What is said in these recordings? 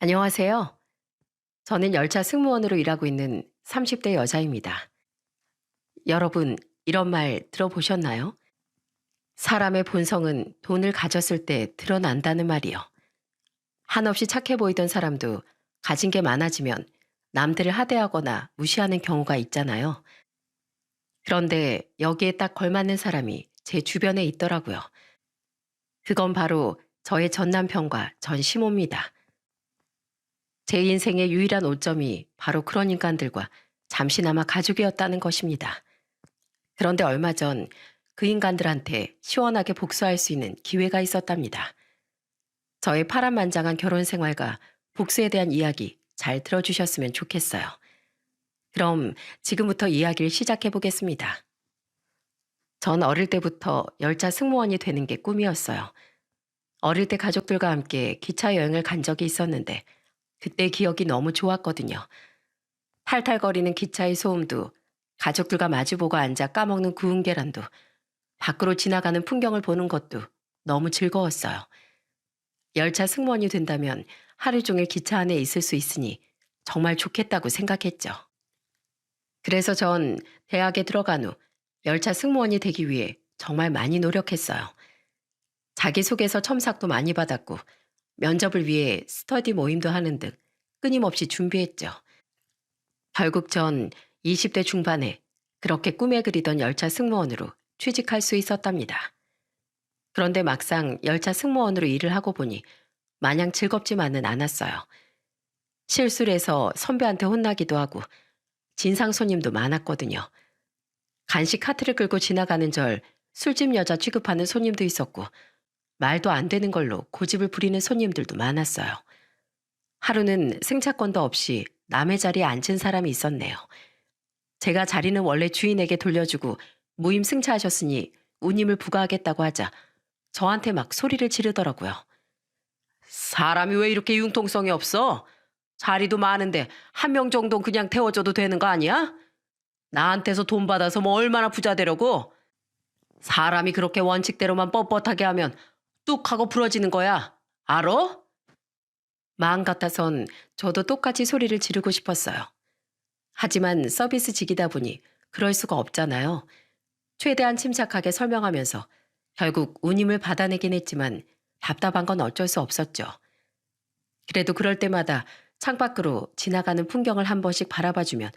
안녕하세요. 저는 열차 승무원으로 일하고 있는 30대 여자입니다. 여러분, 이런 말 들어보셨나요? 사람의 본성은 돈을 가졌을 때 드러난다는 말이요. 한없이 착해 보이던 사람도 가진 게 많아지면 남들을 하대하거나 무시하는 경우가 있잖아요. 그런데 여기에 딱 걸맞는 사람이 제 주변에 있더라고요. 그건 바로 저의 전 남편과 전 시모입니다. 제 인생의 유일한 오점이 바로 그런 인간들과 잠시나마 가족이었다는 것입니다. 그런데 얼마 전 그 인간들한테 시원하게 복수할 수 있는 기회가 있었답니다. 저의 파란만장한 결혼 생활과 복수에 대한 이야기 잘 들어주셨으면 좋겠어요. 그럼 지금부터 이야기를 시작해 보겠습니다. 전 어릴 때부터 열차 승무원이 되는 게 꿈이었어요. 어릴 때 가족들과 함께 기차 여행을 간 적이 있었는데 그때 기억이 너무 좋았거든요. 탈탈거리는 기차의 소음도, 가족들과 마주보고 앉아 까먹는 구운 계란도, 밖으로 지나가는 풍경을 보는 것도 너무 즐거웠어요. 열차 승무원이 된다면 하루 종일 기차 안에 있을 수 있으니 정말 좋겠다고 생각했죠. 그래서 전 대학에 들어간 후 열차 승무원이 되기 위해 정말 많이 노력했어요. 자기소개서 첨삭도 많이 받았고 면접을 위해 스터디 모임도 하는 등 끊임없이 준비했죠. 결국 전 20대 중반에 그렇게 꿈에 그리던 열차 승무원으로 취직할 수 있었답니다. 그런데 막상 열차 승무원으로 일을 하고 보니 마냥 즐겁지만은 않았어요. 실수를 해서 선배한테 혼나기도 하고 진상 손님도 많았거든요. 간식 카트를 끌고 지나가는 절 술집 여자 취급하는 손님도 있었고 말도 안 되는 걸로 고집을 부리는 손님들도 많았어요. 하루는 승차권도 없이 남의 자리에 앉은 사람이 있었네요. 제가 자리는 원래 주인에게 돌려주고 무임 승차하셨으니 운임을 부과하겠다고 하자 저한테 막 소리를 지르더라고요. 사람이 왜 이렇게 융통성이 없어? 자리도 많은데 한 명 정도 그냥 태워줘도 되는 거 아니야? 나한테서 돈 받아서 뭐 얼마나 부자 되려고? 사람이 그렇게 원칙대로만 뻣뻣하게 하면 뚝 하고 부러지는 거야. 알어? 마음 같아선 저도 똑같이 소리를 지르고 싶었어요. 하지만 서비스직이다 보니 그럴 수가 없잖아요. 최대한 침착하게 설명하면서 결국 운임을 받아내긴 했지만 답답한 건 어쩔 수 없었죠. 그래도 그럴 때마다 창밖으로 지나가는 풍경을 한 번씩 바라봐주면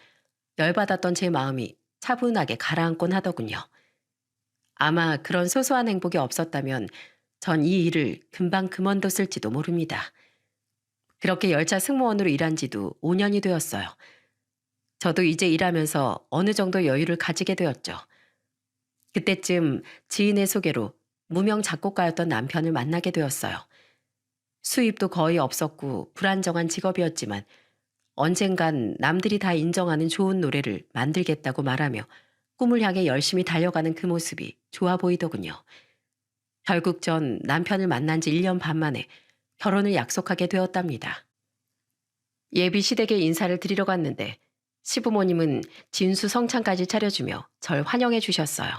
열받았던 제 마음이 차분하게 가라앉곤 하더군요. 아마 그런 소소한 행복이 없었다면 전 이 일을 금방 그만뒀을지도 모릅니다. 그렇게 열차 승무원으로 일한 지도 5년이 되었어요. 저도 이제 일하면서 어느 정도 여유를 가지게 되었죠. 그때쯤 지인의 소개로 무명 작곡가였던 남편을 만나게 되었어요. 수입도 거의 없었고 불안정한 직업이었지만 언젠간 남들이 다 인정하는 좋은 노래를 만들겠다고 말하며 꿈을 향해 열심히 달려가는 그 모습이 좋아 보이더군요. 결국 전 남편을 만난 지 1년 반 만에 결혼을 약속하게 되었답니다. 예비 시댁에 인사를 드리러 갔는데 시부모님은 진수 성찬까지 차려주며 절 환영해 주셨어요.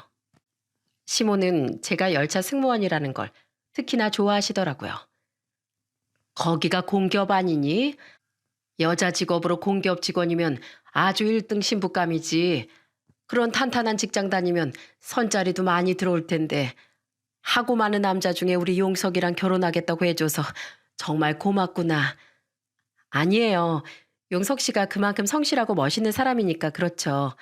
시모는 제가 열차 승무원이라는 걸 특히나 좋아하시더라고요. 거기가 공기업 아니니? 여자 직업으로 공기업 직원이면 아주 1등 신부감이지. 그런 탄탄한 직장 다니면 선자리도 많이 들어올 텐데 하고 많은 남자 중에 우리 용석이랑 결혼하겠다고 해줘서 정말 고맙구나. 아니에요. 용석 씨가 그만큼 성실하고 멋있는 사람이니까 그렇죠.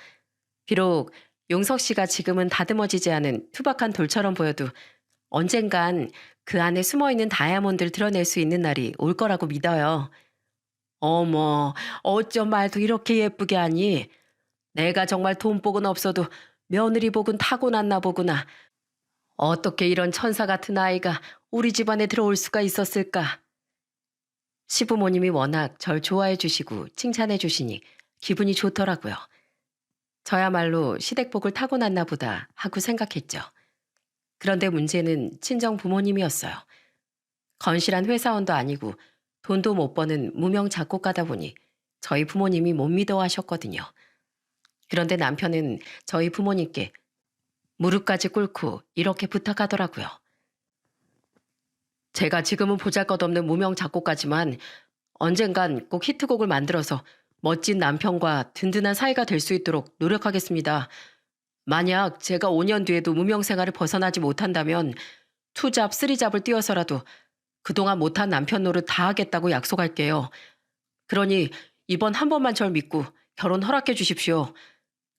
비록 용석 씨가 지금은 다듬어지지 않은 투박한 돌처럼 보여도 언젠간 그 안에 숨어있는 다이아몬드를 드러낼 수 있는 날이 올 거라고 믿어요. 어머, 어쩜 말도 이렇게 예쁘게 하니? 내가 정말 돈복은 없어도 며느리 복은 타고났나 보구나. 어떻게 이런 천사 같은 아이가 우리 집안에 들어올 수가 있었을까? 시부모님이 워낙 절 좋아해 주시고 칭찬해 주시니 기분이 좋더라고요. 저야말로 시댁복을 타고났나 보다 하고 생각했죠. 그런데 문제는 친정 부모님이었어요. 건실한 회사원도 아니고 돈도 못 버는 무명 작곡가다 보니 저희 부모님이 못 믿어 하셨거든요. 그런데 남편은 저희 부모님께 무릎까지 꿇고 이렇게 부탁하더라고요. 제가 지금은 보잘것없는 무명 작곡가지만 언젠간 꼭 히트곡을 만들어서 멋진 남편과 든든한 사이가 될 수 있도록 노력하겠습니다. 만약 제가 5년 뒤에도 무명 생활을 벗어나지 못한다면 투잡, 쓰리잡을 뛰어서라도 그동안 못한 남편 노릇 다 하겠다고 약속할게요. 그러니 이번 한 번만 절 믿고 결혼 허락해 주십시오.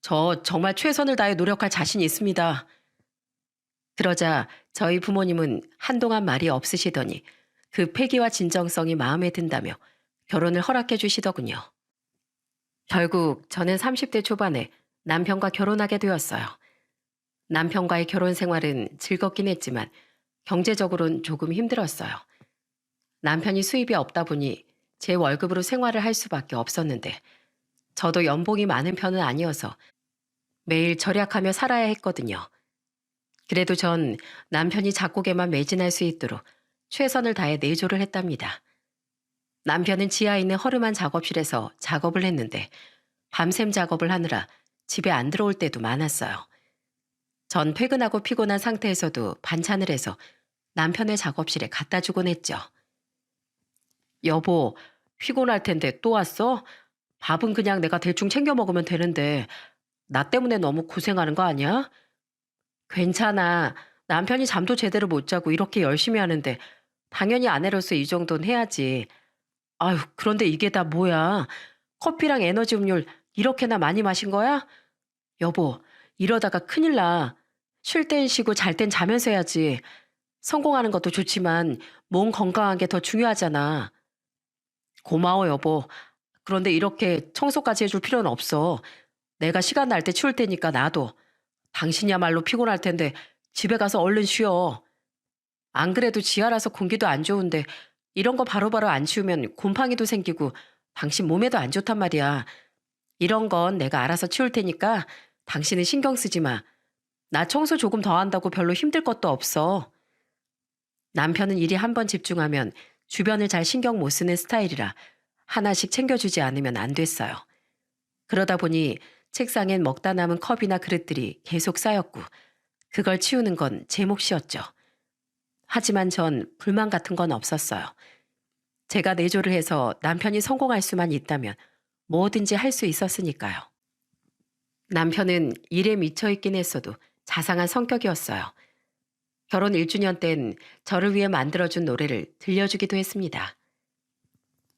저 정말 최선을 다해 노력할 자신이 있습니다. 그러자 저희 부모님은 한동안 말이 없으시더니 그 패기와 진정성이 마음에 든다며 결혼을 허락해 주시더군요. 결국 저는 30대 초반에 남편과 결혼하게 되었어요. 남편과의 결혼 생활은 즐겁긴 했지만 경제적으로는 조금 힘들었어요. 남편이 수입이 없다 보니 제 월급으로 생활을 할 수밖에 없었는데 저도 연봉이 많은 편은 아니어서 매일 절약하며 살아야 했거든요. 그래도 전 남편이 작곡에만 매진할 수 있도록 최선을 다해 내조를 했답니다. 남편은 지하에 있는 허름한 작업실에서 작업을 했는데 밤샘 작업을 하느라 집에 안 들어올 때도 많았어요. 전 퇴근하고 피곤한 상태에서도 반찬을 해서 남편의 작업실에 갖다 주곤 했죠. 여보, 피곤할 텐데 또 왔어? 밥은 그냥 내가 대충 챙겨 먹으면 되는데 나 때문에 너무 고생하는 거 아니야? 괜찮아. 남편이 잠도 제대로 못 자고 이렇게 열심히 하는데 당연히 아내로서 이 정도는 해야지. 아유, 그런데 이게 다 뭐야? 커피랑 에너지 음료 이렇게나 많이 마신 거야? 여보, 이러다가 큰일 나. 쉴 땐 쉬고 잘 땐 자면서 해야지. 성공하는 것도 좋지만 몸 건강한 게 더 중요하잖아. 고마워, 여보. 그런데 이렇게 청소까지 해줄 필요는 없어. 내가 시간 날 때 치울 테니까 놔둬. 당신이야말로 피곤할 텐데 집에 가서 얼른 쉬어. 안 그래도 지하라서 공기도 안 좋은데 이런 거 바로바로 안 치우면 곰팡이도 생기고 당신 몸에도 안 좋단 말이야. 이런 건 내가 알아서 치울 테니까 당신은 신경 쓰지 마. 나 청소 조금 더 한다고 별로 힘들 것도 없어. 남편은 일이 한 번 집중하면 주변을 잘 신경 못 쓰는 스타일이라 하나씩 챙겨주지 않으면 안 됐어요. 그러다 보니 책상엔 먹다 남은 컵이나 그릇들이 계속 쌓였고 그걸 치우는 건 제 몫이었죠. 하지만 전 불만 같은 건 없었어요. 제가 내조를 해서 남편이 성공할 수만 있다면 뭐든지 할 수 있었으니까요. 남편은 일에 미쳐 있긴 했어도 자상한 성격이었어요. 결혼 1주년 땐 저를 위해 만들어준 노래를 들려주기도 했습니다.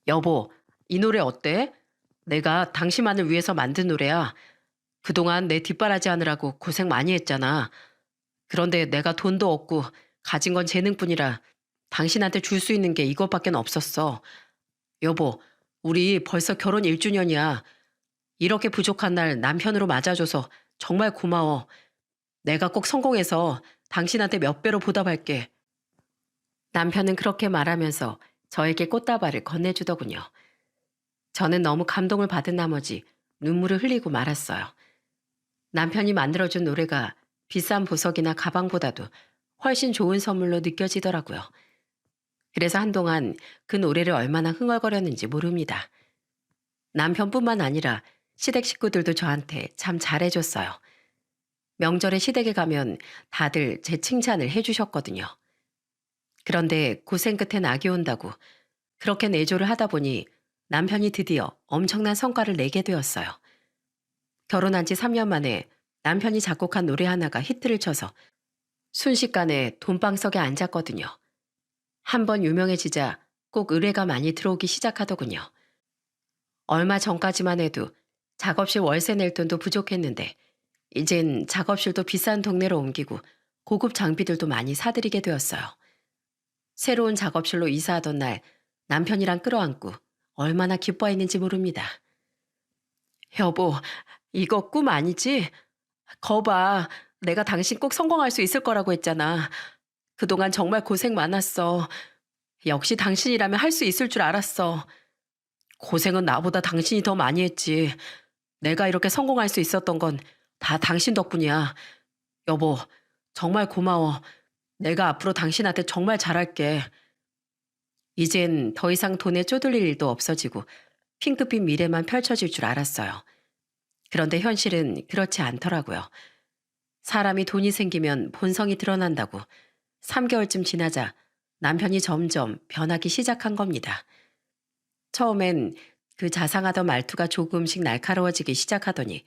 여보, 이 노래 어때? 내가 당신만을 위해서 만든 노래야. 그동안 내 뒷바라지 하느라고 고생 많이 했잖아. 그런데 내가 돈도 없고 가진 건 재능뿐이라 당신한테 줄 수 있는 게 이것밖엔 없었어. 여보, 우리 벌써 결혼 1주년이야. 이렇게 부족한 날 남편으로 맞아줘서 정말 고마워. 내가 꼭 성공해서 당신한테 몇 배로 보답할게. 남편은 그렇게 말하면서 저에게 꽃다발을 건네주더군요. 저는 너무 감동을 받은 나머지 눈물을 흘리고 말았어요. 남편이 만들어준 노래가 비싼 보석이나 가방보다도 훨씬 좋은 선물로 느껴지더라고요. 그래서 한동안 그 노래를 얼마나 흥얼거렸는지 모릅니다. 남편뿐만 아니라 시댁 식구들도 저한테 참 잘해줬어요. 명절에 시댁에 가면 다들 제 칭찬을 해주셨거든요. 그런데 고생 끝에 낙이 온다고 그렇게 내조를 하다 보니 남편이 드디어 엄청난 성과를 내게 되었어요. 결혼한 지 3년 만에 남편이 작곡한 노래 하나가 히트를 쳐서 순식간에 돈방석에 앉았거든요. 한번 유명해지자 꼭 의뢰가 많이 들어오기 시작하더군요. 얼마 전까지만 해도 작업실 월세 낼 돈도 부족했는데 이젠 작업실도 비싼 동네로 옮기고 고급 장비들도 많이 사들이게 되었어요. 새로운 작업실로 이사하던 날 남편이랑 끌어안고 얼마나 기뻐했는지 모릅니다. 여보, 이거 꿈 아니지? 거봐, 내가 당신 꼭 성공할 수 있을 거라고 했잖아. 그동안 정말 고생 많았어. 역시 당신이라면 할 수 있을 줄 알았어. 고생은 나보다 당신이 더 많이 했지. 내가 이렇게 성공할 수 있었던 건 다 당신 덕분이야. 여보, 정말 고마워. 내가 앞으로 당신한테 정말 잘할게. 이젠 더 이상 돈에 쪼들릴 일도 없어지고 핑크빛 미래만 펼쳐질 줄 알았어요. 그런데 현실은 그렇지 않더라고요. 사람이 돈이 생기면 본성이 드러난다고 3개월쯤 지나자 남편이 점점 변하기 시작한 겁니다. 처음엔 그 자상하던 말투가 조금씩 날카로워지기 시작하더니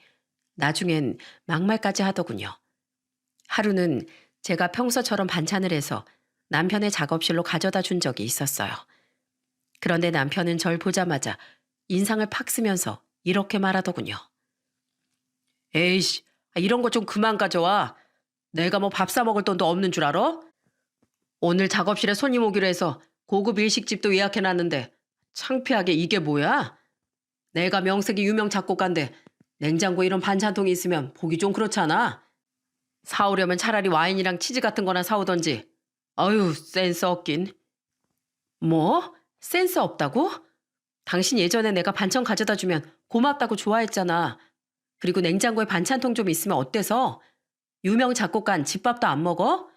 나중엔 막말까지 하더군요. 하루는 제가 평소처럼 반찬을 해서 남편의 작업실로 가져다 준 적이 있었어요. 그런데 남편은 절 보자마자 인상을 팍 쓰면서 이렇게 말하더군요. 에이씨, 이런 거 좀 그만 가져와. 내가 뭐 밥 사 먹을 돈도 없는 줄 알아? 오늘 작업실에 손님 오기로 해서 고급 일식집도 예약해놨는데 창피하게 이게 뭐야? 내가 명색이 유명 작곡가인데 냉장고에 이런 반찬통이 있으면 보기 좀 그렇잖아. 사오려면 차라리 와인이랑 치즈 같은 거나 사오던지. 어휴, 센스 없긴. 뭐? 센스 없다고? 당신 예전에 내가 반찬 가져다 주면 고맙다고 좋아했잖아. 그리고 냉장고에 반찬통 좀 있으면 어때서? 유명 작곡가는 집밥도 안 먹어?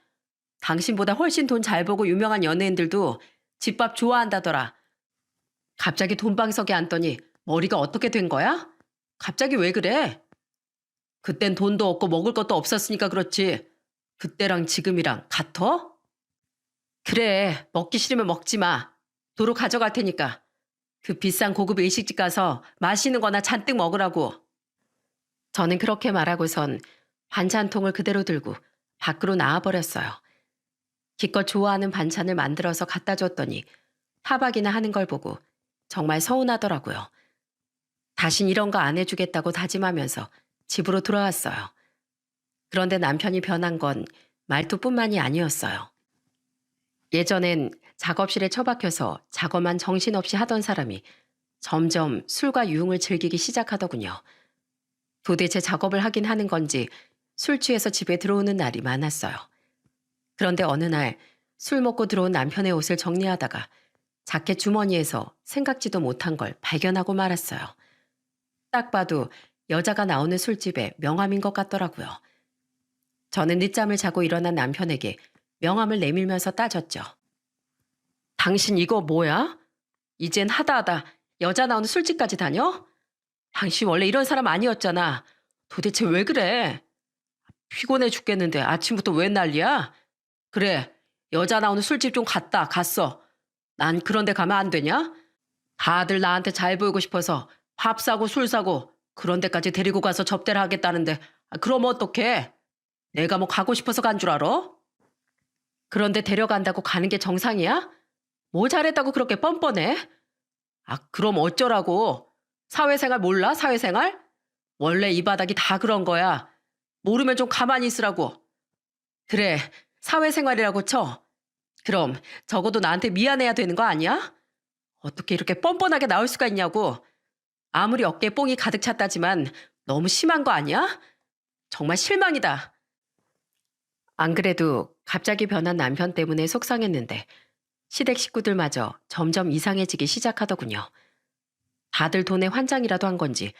당신보다 훨씬 돈 잘 벌고 유명한 연예인들도 집밥 좋아한다더라. 갑자기 돈방석에 앉더니 머리가 어떻게 된 거야? 갑자기 왜 그래? 그땐 돈도 없고 먹을 것도 없었으니까 그렇지. 그때랑 지금이랑 같아? 그래, 먹기 싫으면 먹지 마. 도로 가져갈 테니까. 그 비싼 고급 일식집 가서 맛있는 거나 잔뜩 먹으라고. 저는 그렇게 말하고선 반찬통을 그대로 들고 밖으로 나와버렸어요. 기껏 좋아하는 반찬을 만들어서 갖다 줬더니 타박이나 하는 걸 보고 정말 서운하더라고요. 다신 이런 거 안 해주겠다고 다짐하면서 집으로 돌아왔어요. 그런데 남편이 변한 건 말투뿐만이 아니었어요. 예전엔 작업실에 처박혀서 작업만 정신없이 하던 사람이 점점 술과 유흥을 즐기기 시작하더군요. 도대체 작업을 하긴 하는 건지 술 취해서 집에 들어오는 날이 많았어요. 그런데 어느 날 술 먹고 들어온 남편의 옷을 정리하다가 자켓 주머니에서 생각지도 못한 걸 발견하고 말았어요. 딱 봐도 여자가 나오는 술집의 명함인 것 같더라고요. 저는 늦잠을 자고 일어난 남편에게 명함을 내밀면서 따졌죠. 당신 이거 뭐야? 이젠 하다하다 여자 나오는 술집까지 다녀? 당신 원래 이런 사람 아니었잖아. 도대체 왜 그래? 피곤해 죽겠는데 아침부터 웬 난리야? 그래, 여자 나오는 술집 좀 갔어. 난 그런 데 가면 안 되냐? 다들 나한테 잘 보이고 싶어서 밥 사고 술 사고 그런 데까지 데리고 가서 접대를 하겠다는데 그럼 어떡해? 내가 뭐 가고 싶어서 간 줄 알아? 그런데 데려간다고 가는 게 정상이야? 뭐 잘했다고 그렇게 뻔뻔해? 그럼 어쩌라고? 사회생활 몰라? 사회생활? 원래 이 바닥이 다 그런 거야. 모르면 좀 가만히 있으라고. 그래, 사회생활이라고 쳐. 그럼 적어도 나한테 미안해야 되는 거 아니야? 어떻게 이렇게 뻔뻔하게 나올 수가 있냐고. 아무리 어깨에 뽕이 가득 찼다지만 너무 심한 거 아니야? 정말 실망이다. 안 그래도 갑자기 변한 남편 때문에 속상했는데 시댁 식구들마저 점점 이상해지기 시작하더군요. 다들 돈에 환장이라도 한 건지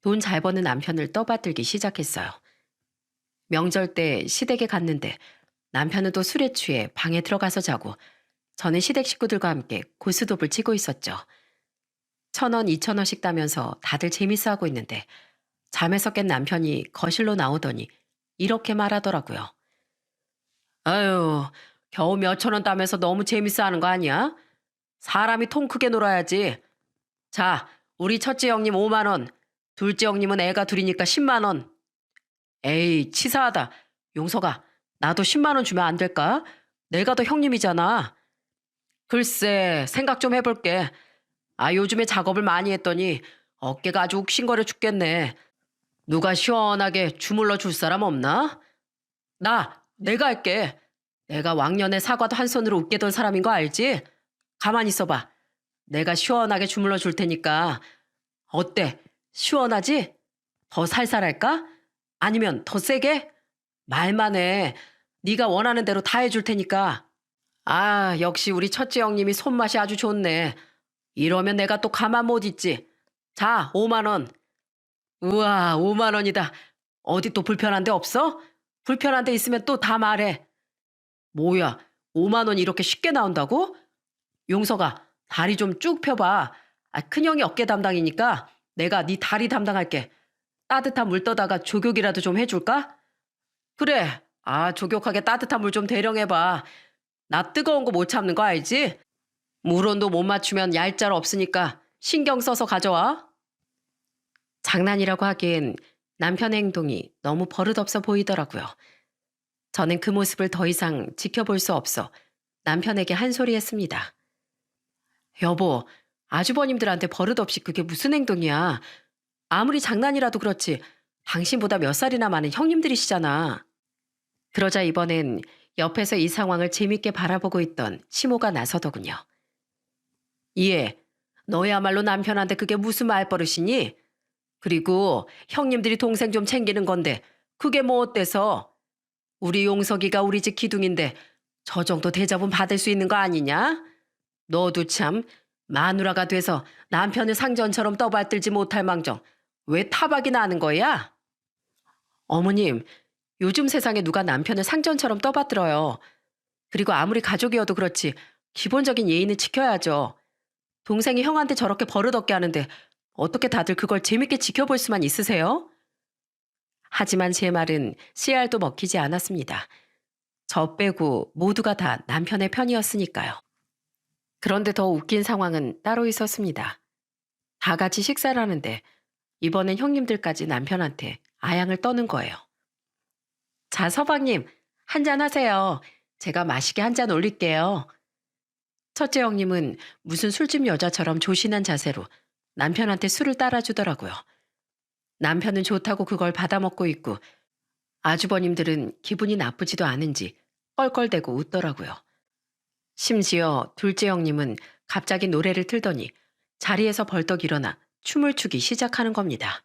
돈 잘 버는 남편을 떠받들기 시작했어요. 명절 때 시댁에 갔는데 남편은 또 술에 취해 방에 들어가서 자고 저는 시댁 식구들과 함께 고스톱을 치고 있었죠. 1,000원, 2,000원씩 따면서 다들 재밌어하고 있는데 잠에서 깬 남편이 거실로 나오더니 이렇게 말하더라고요. 아유, 겨우 몇천 원 따면서 너무 재밌어하는 거 아니야? 사람이 통 크게 놀아야지. 자, 우리 첫째 형님 5만 원, 둘째 형님은 애가 둘이니까 10만 원. 에이, 치사하다. 용서가, 나도 10만 원 주면 안 될까? 내가 더 형님이잖아. 글쎄, 생각 좀 해볼게. 요즘에 작업을 많이 했더니 어깨가 아주 욱신거려 죽겠네. 누가 시원하게 주물러 줄 사람 없나? 내가 할게. 내가 왕년에 사과도 한 손으로 웃게던 사람인 거 알지? 가만히 있어봐. 내가 시원하게 주물러 줄 테니까. 어때? 시원하지? 더 살살할까? 아니면 더 세게? 말만 해. 네가 원하는 대로 다 해줄 테니까. 역시 우리 첫째 형님이 손맛이 아주 좋네. 이러면 내가 또 가만 못 있지. 자, 5만 원. 우와, 5만 원이다. 어디 또 불편한 데 없어? 불편한 데 있으면 또 다 말해. 뭐야, 5만 원이 이렇게 쉽게 나온다고? 용서가, 다리 좀 쭉 펴봐. 큰형이 어깨 담당이니까 내가 네 다리 담당할게. 따뜻한 물 떠다가 조격이라도 좀 해줄까? 그래. 조격하게 따뜻한 물 좀 대령해봐. 나 뜨거운 거 못 참는 거 알지? 물 온도 못 맞추면 얄짤 없으니까 신경 써서 가져와. 장난이라고 하기엔 남편의 행동이 너무 버릇없어 보이더라고요. 저는 그 모습을 더 이상 지켜볼 수 없어 남편에게 한 소리 했습니다. 여보, 아주버님들한테 버릇없이 그게 무슨 행동이야. 아무리 장난이라도 그렇지 당신보다 몇 살이나 많은 형님들이시잖아. 그러자 이번엔 옆에서 이 상황을 재밌게 바라보고 있던 시모가 나서더군요. 이해, 너야말로 남편한테 그게 무슨 말버릇이니? 그리고 형님들이 동생 좀 챙기는 건데 그게 뭐 어때서? 우리 용석이가 우리 집 기둥인데 저 정도 대접은 받을 수 있는 거 아니냐? 너도 참 마누라가 돼서 남편을 상전처럼 떠받들지 못할 망정 왜 타박이나 하는 거야? 어머님, 요즘 세상에 누가 남편을 상전처럼 떠받들어요. 그리고 아무리 가족이어도 그렇지 기본적인 예의는 지켜야죠. 동생이 형한테 저렇게 버릇없게 하는데 어떻게 다들 그걸 재밌게 지켜볼 수만 있으세요? 하지만 제 말은 씨알도 먹히지 않았습니다. 저 빼고 모두가 다 남편의 편이었으니까요. 그런데 더 웃긴 상황은 따로 있었습니다. 다 같이 식사를 하는데 이번엔 형님들까지 남편한테 아양을 떠는 거예요. 자, 서방님, 한잔 하세요. 제가 마시게 한 잔 올릴게요. 첫째 형님은 무슨 술집 여자처럼 조신한 자세로 남편한테 술을 따라주더라고요. 남편은 좋다고 그걸 받아먹고 있고 아주버님들은 기분이 나쁘지도 않은지 껄껄대고 웃더라고요. 심지어 둘째 형님은 갑자기 노래를 틀더니 자리에서 벌떡 일어나 춤을 추기 시작하는 겁니다.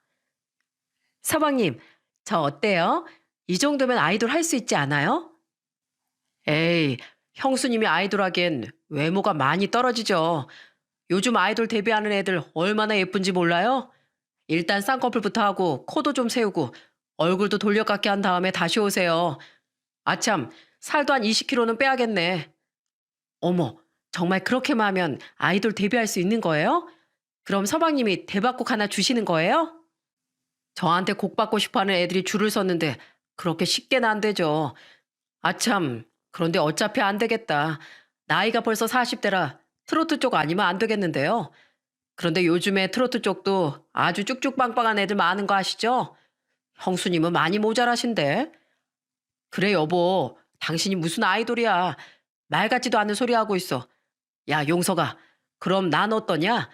서방님, 저 어때요? 이 정도면 아이돌 할 수 있지 않아요? 에이, 형수님이 아이돌 하기엔 외모가 많이 떨어지죠. 요즘 아이돌 데뷔하는 애들 얼마나 예쁜지 몰라요? 일단 쌍꺼풀부터 하고 코도 좀 세우고 얼굴도 돌려깎기 한 다음에 다시 오세요. 아참, 살도 한 20kg는 빼야겠네. 어머, 정말 그렇게만 하면 아이돌 데뷔할 수 있는 거예요? 그럼 서방님이 대박곡 하나 주시는 거예요? 저한테 곡 받고 싶어하는 애들이 줄을 섰는데 그렇게 쉽게는 안 되죠. 아참, 그런데 어차피 안 되겠다. 나이가 벌써 40대라 트로트 쪽 아니면 안 되겠는데요. 그런데 요즘에 트로트 쪽도 아주 쭉쭉빵빵한 애들 많은 거 아시죠? 형수님은 많이 모자라신데. 그래 여보, 당신이 무슨 아이돌이야. 말 같지도 않은 소리 하고 있어. 야 용석아, 그럼 난 어떠냐?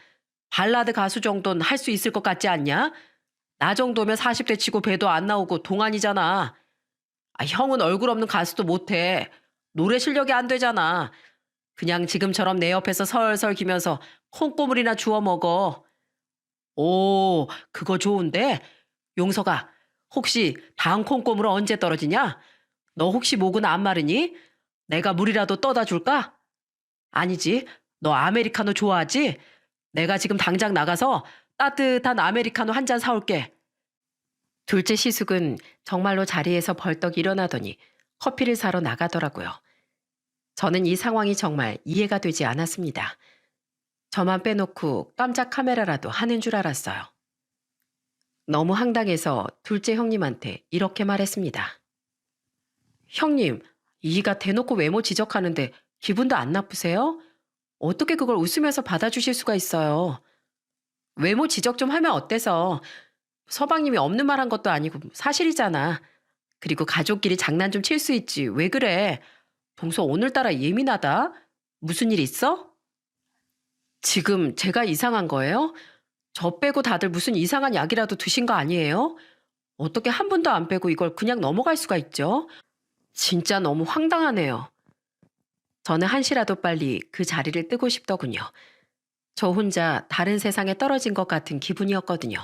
발라드 가수 정도는 할 수 있을 것 같지 않냐? 나 정도면 40대 치고 배도 안 나오고 동안이잖아. 아, 형은 얼굴 없는 가수도 못해. 노래 실력이 안 되잖아. 그냥 지금처럼 내 옆에서 설설 기면서 콩고물이나 주워 먹어. 오, 그거 좋은데? 용석아, 혹시 다음 콩고물은 언제 떨어지냐? 너 혹시 목은 안 마르니? 내가 물이라도 떠다 줄까? 아니지. 너 아메리카노 좋아하지? 내가 지금 당장 나가서 따뜻한 아메리카노 한 잔 사올게. 둘째 시숙은 정말로 자리에서 벌떡 일어나더니 커피를 사러 나가더라고요. 저는 이 상황이 정말 이해가 되지 않았습니다. 저만 빼놓고 깜짝 카메라라도 하는 줄 알았어요. 너무 황당해서 둘째 형님한테 이렇게 말했습니다. 형님, 이가 대놓고 외모 지적하는데 기분도 안 나쁘세요? 어떻게 그걸 웃으면서 받아주실 수가 있어요? 외모 지적 좀 하면 어때서? 서방님이 없는 말 한 것도 아니고 사실이잖아. 그리고 가족끼리 장난 좀 칠 수 있지. 왜 그래? 동서 오늘따라 예민하다. 무슨 일 있어? 지금 제가 이상한 거예요? 저 빼고 다들 무슨 이상한 약이라도 드신 거 아니에요? 어떻게 한 분도 안 빼고 이걸 그냥 넘어갈 수가 있죠? 진짜 너무 황당하네요. 저는 한시라도 빨리 그 자리를 뜨고 싶더군요. 저 혼자 다른 세상에 떨어진 것 같은 기분이었거든요.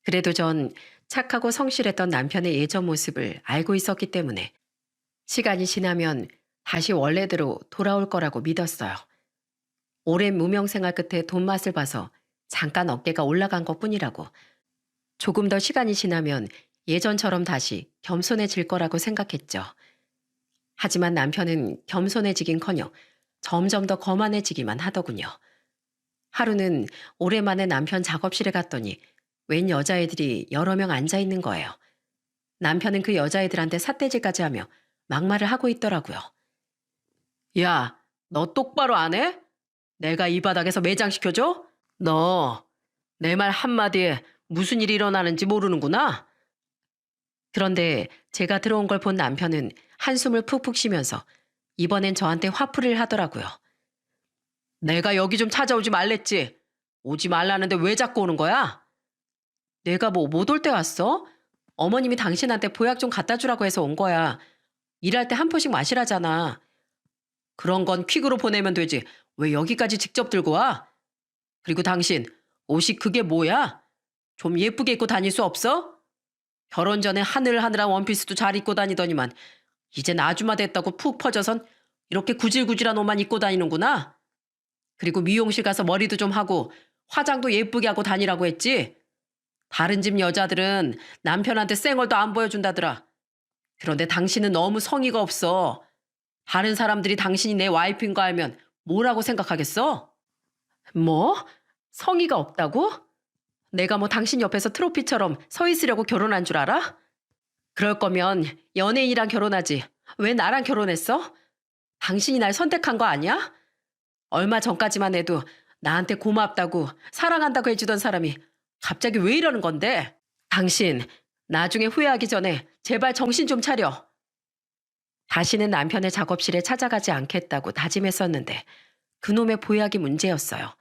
그래도 전 착하고 성실했던 남편의 예전 모습을 알고 있었기 때문에 시간이 지나면 다시 원래대로 돌아올 거라고 믿었어요. 오랜 무명 생활 끝에 돈 맛을 봐서 잠깐 어깨가 올라간 것뿐이라고. 조금 더 시간이 지나면 예전처럼 다시 겸손해질 거라고 생각했죠. 하지만 남편은 겸손해지긴커녕 점점 더 거만해지기만 하더군요. 하루는 오랜만에 남편 작업실에 갔더니 웬 여자애들이 여러 명 앉아 있는 거예요. 남편은 그 여자애들한테 삿대질까지 하며 막말을 하고 있더라고요. 야, 너 똑바로 안 해? 내가 이 바닥에서 매장시켜줘? 너 내 말 한마디에 무슨 일이 일어나는지 모르는구나. 그런데 제가 들어온 걸 본 남편은 한숨을 푹푹 쉬면서 이번엔 저한테 화풀이를 하더라고요. 내가 여기 좀 찾아오지 말랬지. 오지 말라는데 왜 자꾸 오는 거야? 내가 뭐 못 올 때 왔어? 어머님이 당신한테 보약 좀 갖다 주라고 해서 온 거야. 일할 때 한 포씩 마시라잖아. 그런 건 퀵으로 보내면 되지. 왜 여기까지 직접 들고 와? 그리고 당신, 옷이 그게 뭐야? 좀 예쁘게 입고 다닐 수 없어? 결혼 전에 하늘하늘한 원피스도 잘 입고 다니더니만 이젠 아줌마 됐다고 푹 퍼져선 이렇게 구질구질한 옷만 입고 다니는구나. 그리고 미용실 가서 머리도 좀 하고 화장도 예쁘게 하고 다니라고 했지. 다른 집 여자들은 남편한테 쌩얼도 안 보여준다더라. 그런데 당신은 너무 성의가 없어. 다른 사람들이 당신이 내 와이프인 거 알면 뭐라고 생각하겠어? 뭐? 성의가 없다고? 내가 뭐 당신 옆에서 트로피처럼 서 있으려고 결혼한 줄 알아? 그럴 거면 연예인이랑 결혼하지. 왜 나랑 결혼했어? 당신이 날 선택한 거 아니야? 얼마 전까지만 해도 나한테 고맙다고 사랑한다고 해주던 사람이 갑자기 왜 이러는 건데? 당신 나중에 후회하기 전에 제발 정신 좀 차려. 다시는 남편의 작업실에 찾아가지 않겠다고 다짐했었는데 그놈의 보약이 문제였어요.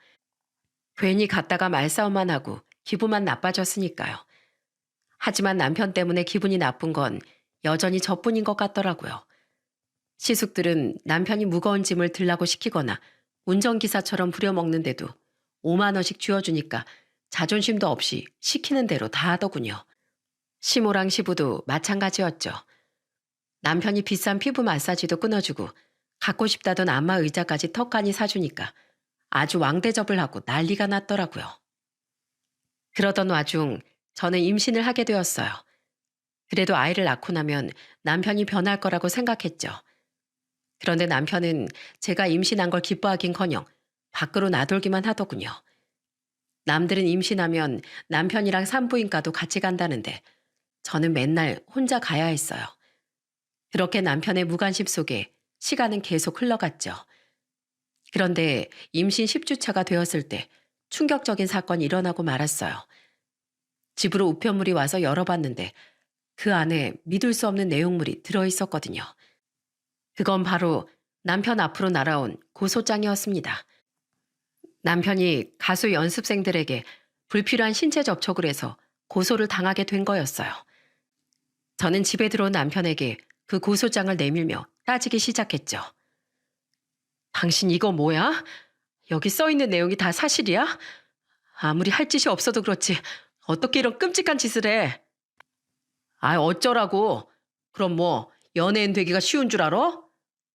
괜히 갔다가 말싸움만 하고 기분만 나빠졌으니까요. 하지만 남편 때문에 기분이 나쁜 건 여전히 저뿐인 것 같더라고요. 시숙들은 남편이 무거운 짐을 들라고 시키거나 운전기사처럼 부려먹는데도 5만 원씩 쥐어주니까 자존심도 없이 시키는 대로 다 하더군요. 시모랑 시부도 마찬가지였죠. 남편이 비싼 피부 마사지도 끊어주고 갖고 싶다던 안마 의자까지 턱까니 사주니까 아주 왕대접을 하고 난리가 났더라고요. 그러던 와중 저는 임신을 하게 되었어요. 그래도 아이를 낳고 나면 남편이 변할 거라고 생각했죠. 그런데 남편은 제가 임신한 걸 기뻐하긴커녕 밖으로 나돌기만 하더군요. 남들은 임신하면 남편이랑 산부인과도 같이 간다는데 저는 맨날 혼자 가야 했어요. 그렇게 남편의 무관심 속에 시간은 계속 흘러갔죠. 그런데 임신 10주차가 되었을 때 충격적인 사건이 일어나고 말았어요. 집으로 우편물이 와서 열어봤는데 그 안에 믿을 수 없는 내용물이 들어있었거든요. 그건 바로 남편 앞으로 날아온 고소장이었습니다. 남편이 가수 연습생들에게 불필요한 신체 접촉을 해서 고소를 당하게 된 거였어요. 저는 집에 들어온 남편에게 그 고소장을 내밀며 따지기 시작했죠. 당신 이거 뭐야? 여기 써있는 내용이 다 사실이야? 아무리 할 짓이 없어도 그렇지 어떻게 이런 끔찍한 짓을 해? 아, 어쩌라고? 그럼 뭐 연예인 되기가 쉬운 줄 알아?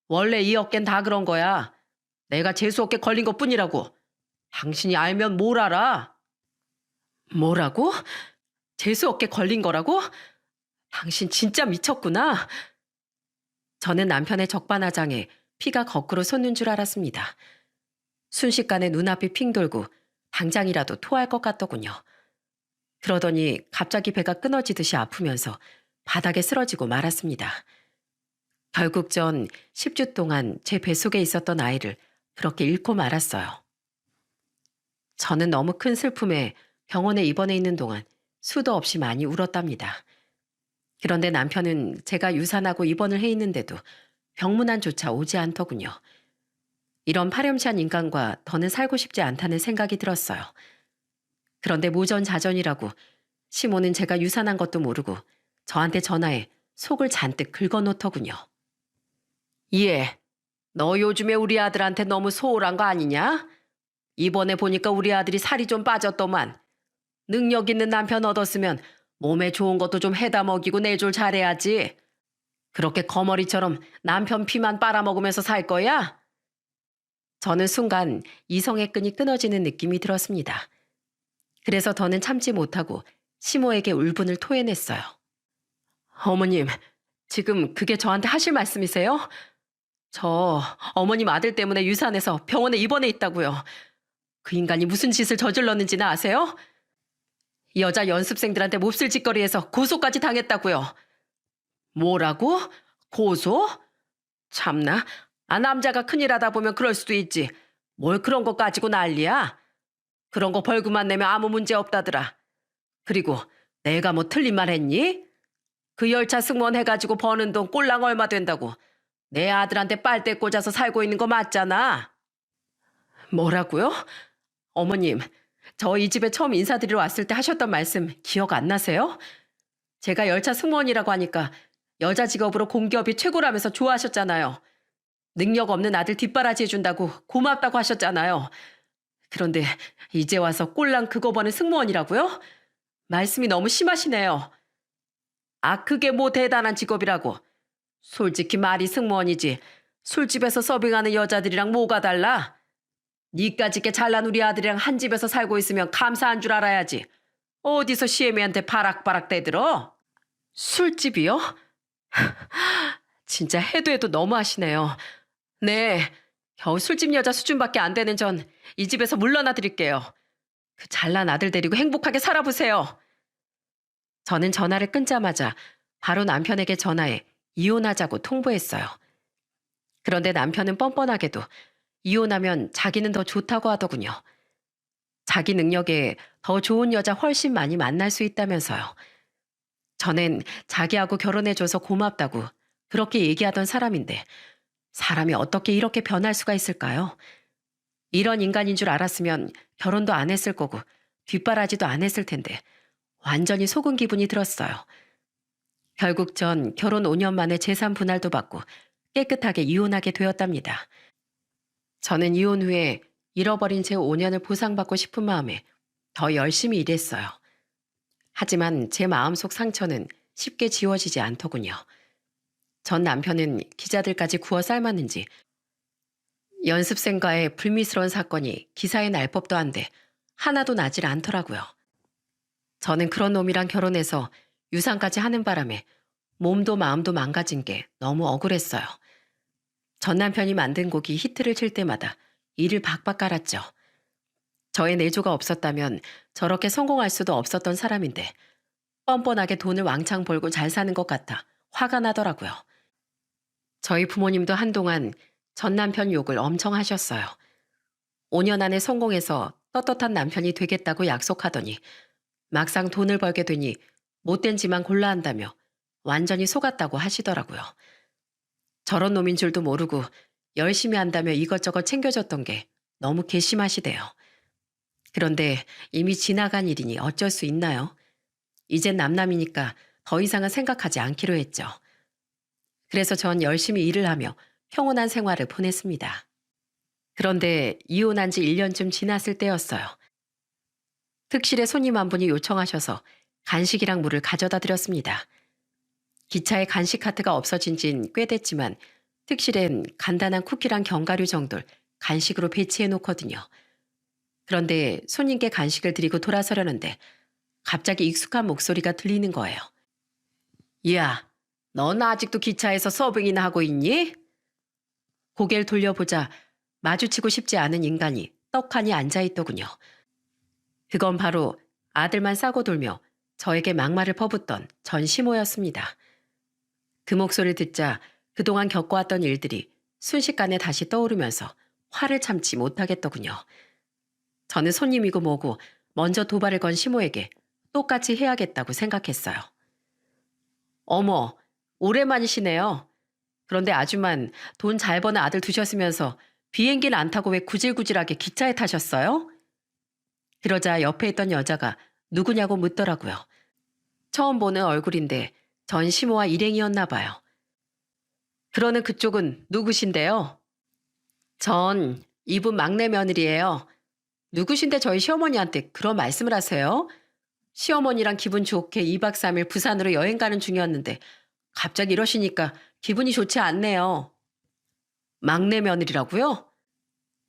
원래 이 어깬 다 그런 거야. 내가 재수없게 걸린 것뿐이라고. 당신이 알면 뭘 알아? 뭐라고? 재수없게 걸린 거라고? 당신 진짜 미쳤구나. 저는 남편의 적반하장에 피가 거꾸로 솟는 줄 알았습니다. 순식간에 눈앞이 핑 돌고 당장이라도 토할 것 같더군요. 그러더니 갑자기 배가 끊어지듯이 아프면서 바닥에 쓰러지고 말았습니다. 결국 전 10주 동안 제 뱃속에 있었던 아이를 그렇게 잃고 말았어요. 저는 너무 큰 슬픔에 병원에 입원해 있는 동안 수도 없이 많이 울었답니다. 그런데 남편은 제가 유산하고 입원을 해 있는데도 병문안조차 오지 않더군요. 이런 파렴치한 인간과 더는 살고 싶지 않다는 생각이 들었어요. 그런데 모전자전이라고 시모는 제가 유산한 것도 모르고 저한테 전화해 속을 잔뜩 긁어놓더군요. 예, 너 요즘에 우리 아들한테 너무 소홀한 거 아니냐? 이번에 보니까 우리 아들이 살이 좀 빠졌더만. 능력 있는 남편 얻었으면 몸에 좋은 것도 좀 해다 먹이고 내줄 잘해야지. 그렇게 거머리처럼 남편 피만 빨아먹으면서 살 거야? 저는 순간 이성의 끈이 끊어지는 느낌이 들었습니다. 그래서 더는 참지 못하고 시모에게 울분을 토해냈어요. 어머님, 지금 그게 저한테 하실 말씀이세요? 저 어머님 아들 때문에 유산해서 병원에 입원해 있다고요. 그 인간이 무슨 짓을 저질렀는지는 아세요? 여자 연습생들한테 몹쓸 짓거리해서 고소까지 당했다고요. 뭐라고? 고소? 참나. 아, 남자가 큰일 하다 보면 그럴 수도 있지. 뭘 그런 것 가지고 난리야? 그런 거 벌금만 내면 아무 문제 없다더라. 그리고 내가 뭐 틀린 말 했니? 그 열차 승무원 해가지고 버는 돈 꼴랑 얼마 된다고. 내 아들한테 빨대 꽂아서 살고 있는 거 맞잖아. 뭐라고요? 어머님, 저 이 집에 처음 인사드리러 왔을 때 하셨던 말씀 기억 안 나세요? 제가 열차 승무원이라고 하니까 여자 직업으로 공기업이 최고라면서 좋아하셨잖아요. 능력 없는 아들 뒷바라지 해준다고 고맙다고 하셨잖아요. 그런데 이제 와서 꼴랑 그거 버는 승무원이라고요? 말씀이 너무 심하시네요. 아, 그게 뭐 대단한 직업이라고. 솔직히 말이 승무원이지. 술집에서 서빙하는 여자들이랑 뭐가 달라? 니까짓 게 잘난 우리 아들이랑 한 집에서 살고 있으면 감사한 줄 알아야지. 어디서 시애미한테 바락바락 대들어? 술집이요? 진짜 해도 해도 너무하시네요. 네, 겨우 술집 여자 수준밖에 안 되는 전 이 집에서 물러나 드릴게요. 그 잘난 아들 데리고 행복하게 살아보세요. 저는 전화를 끊자마자 바로 남편에게 전화해 이혼하자고 통보했어요. 그런데 남편은 뻔뻔하게도 이혼하면 자기는 더 좋다고 하더군요. 자기 능력에 더 좋은 여자 훨씬 많이 만날 수 있다면서요. 저는 자기하고 결혼해줘서 고맙다고 그렇게 얘기하던 사람인데 사람이 어떻게 이렇게 변할 수가 있을까요? 이런 인간인 줄 알았으면 결혼도 안 했을 거고 뒷바라지도 안 했을 텐데 완전히 속은 기분이 들었어요. 결국 전 결혼 5년 만에 재산 분할도 받고 깨끗하게 이혼하게 되었답니다. 저는 이혼 후에 잃어버린 제 5년을 보상받고 싶은 마음에 더 열심히 일했어요. 하지만 제 마음속 상처는 쉽게 지워지지 않더군요. 전 남편은 기자들까지 구워 삶았는지 연습생과의 불미스러운 사건이 기사에 날 법도 한데 하나도 나질 않더라고요. 저는 그런 놈이랑 결혼해서 유산까지 하는 바람에 몸도 마음도 망가진 게 너무 억울했어요. 전 남편이 만든 곡이 히트를 칠 때마다 이를 박박 깔았죠. 저의 내조가 없었다면 저렇게 성공할 수도 없었던 사람인데 뻔뻔하게 돈을 왕창 벌고 잘 사는 것 같아 화가 나더라고요. 저희 부모님도 한동안 전 남편 욕을 엄청 하셨어요. 5년 안에 성공해서 떳떳한 남편이 되겠다고 약속하더니 막상 돈을 벌게 되니 못된 지만 골라 한다며 완전히 속았다고 하시더라고요. 저런 놈인 줄도 모르고 열심히 한다며 이것저것 챙겨줬던 게 너무 괘씸하시대요. 그런데 이미 지나간 일이니 어쩔 수 있나요? 이젠 남남이니까 더 이상은 생각하지 않기로 했죠. 그래서 전 열심히 일을 하며 평온한 생활을 보냈습니다. 그런데 이혼한 지 1년쯤 지났을 때였어요. 특실에 손님 한 분이 요청하셔서 간식이랑 물을 가져다 드렸습니다. 기차에 간식 카트가 없어진 진 꽤 됐지만 특실엔 간단한 쿠키랑 견과류 정도를 간식으로 배치해 놓거든요. 그런데 손님께 간식을 드리고 돌아서려는데 갑자기 익숙한 목소리가 들리는 거예요. 야, 넌 아직도 기차에서 서빙이나 하고 있니? 고개를 돌려보자 마주치고 싶지 않은 인간이 떡하니 앉아있더군요. 그건 바로 아들만 싸고 돌며 저에게 막말을 퍼붓던 전 시모였습니다. 그 목소리를 듣자 그동안 겪어왔던 일들이 순식간에 다시 떠오르면서 화를 참지 못하겠더군요. 저는 손님이고 뭐고 먼저 도발을 건 시모에게 똑같이 해야겠다고 생각했어요. 어머, 오랜만이시네요. 그런데 아줌만 돈 잘 버는 아들 두셨으면서 비행기는 안 타고 왜 구질구질하게 기차에 타셨어요? 그러자 옆에 있던 여자가 누구냐고 묻더라고요. 처음 보는 얼굴인데 전 시모와 일행이었나 봐요. 그러는 그쪽은 누구신데요? 전 이분 막내 며느리예요. 누구신데 저희 시어머니한테 그런 말씀을 하세요? 시어머니랑 기분 좋게 2박 3일 부산으로 여행 가는 중이었는데 갑자기 이러시니까 기분이 좋지 않네요. 막내 며느리라고요?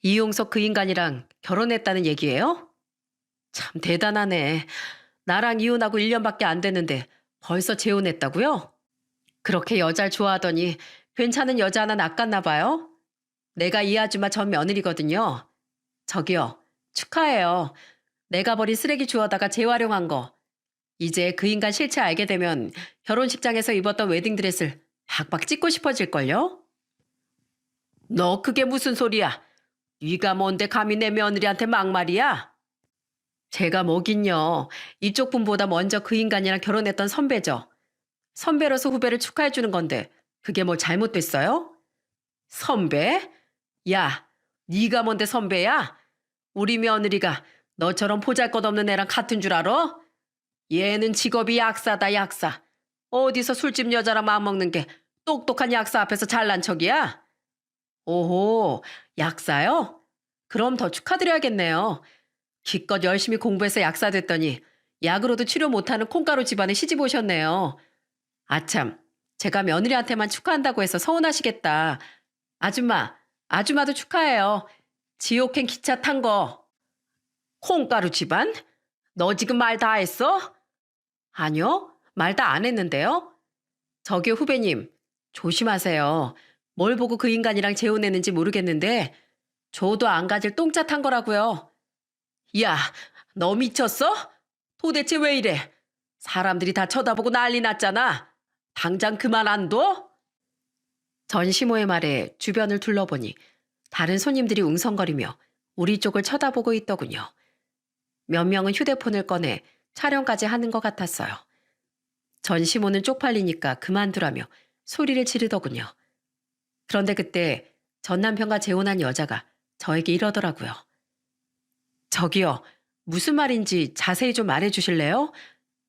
이용석 그 인간이랑 결혼했다는 얘기예요? 참 대단하네. 나랑 이혼하고 1년밖에 안 됐는데 벌써 재혼했다고요? 그렇게 여자를 좋아하더니 괜찮은 여자 하나 낚았나 봐요? 내가 이 아줌마 전 며느리거든요. 저기요, 축하해요. 내가 버린 쓰레기 주워다가 재활용한 거. 이제 그 인간 실체 알게 되면 결혼식장에서 입었던 웨딩드레스를 박박 찢고 싶어질걸요? 너 그게 무슨 소리야? 네가 뭔데 감히 내 며느리한테 막말이야? 제가 뭐긴요. 이쪽 분보다 먼저 그 인간이랑 결혼했던 선배죠. 선배로서 후배를 축하해 주는 건데 그게 뭐 잘못됐어요? 선배? 야, 네가 뭔데 선배야? 우리 며느리가 너처럼 보잘것없는 애랑 같은 줄 알아? 얘는 직업이 약사다 약사. 어디서 술집 여자랑 마음먹는 게 똑똑한 약사 앞에서 잘난 척이야? 오호, 약사요? 그럼 더 축하드려야겠네요. 기껏 열심히 공부해서 약사 됐더니 약으로도 치료 못하는 콩가루 집안에 시집 오셨네요. 아참, 제가 며느리한테만 축하한다고 해서 서운하시겠다. 아줌마, 아줌마도 축하해요. 지옥행 기차 탄 거. 콩가루 집안? 너 지금 말 다 했어? 아니요, 말 다 안 했는데요. 저기 후배님, 조심하세요. 뭘 보고 그 인간이랑 재혼했는지 모르겠는데 저도 안 가질 똥차 탄 거라고요. 야, 너 미쳤어? 도대체 왜 이래? 사람들이 다 쳐다보고 난리 났잖아. 당장 그만 안 둬? 전 시모의 말에 주변을 둘러보니 다른 손님들이 웅성거리며 우리 쪽을 쳐다보고 있더군요. 몇 명은 휴대폰을 꺼내 촬영까지 하는 것 같았어요. 전 시모는 쪽팔리니까 그만두라며 소리를 지르더군요. 그런데 그때 전 남편과 재혼한 여자가 저에게 이러더라고요. 저기요, 무슨 말인지 자세히 좀 말해 주실래요?